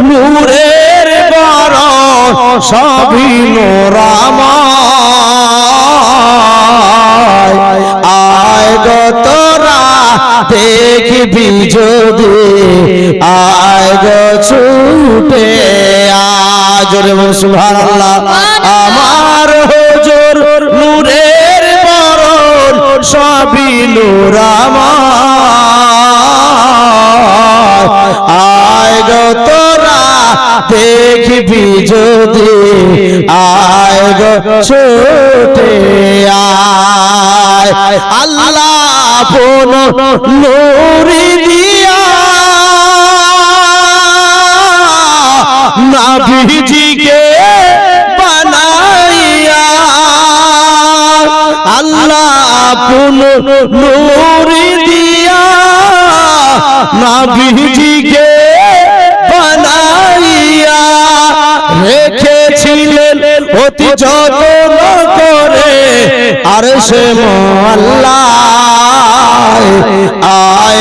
নূরের বরণ সবই নূরাময় আয় গো তোরা দেখবি যদি আয় গো ছুটে আয় জোরে বল সুবহানাল্লাহ আমার হুজুর নূরের বরণ সবই নূরাময় আয় গো তোরা দেখবি যদি আয় গো ছুটে আয় আল্লাহ আপন নূরি দিয়া নবীজিকে বানাইয়া আল্লাহ আপন নূরি দিয়া নবীজিকে বানাইয়া রেখেছিলেন অতি যত্ন করে আরশে মোল্লা আয়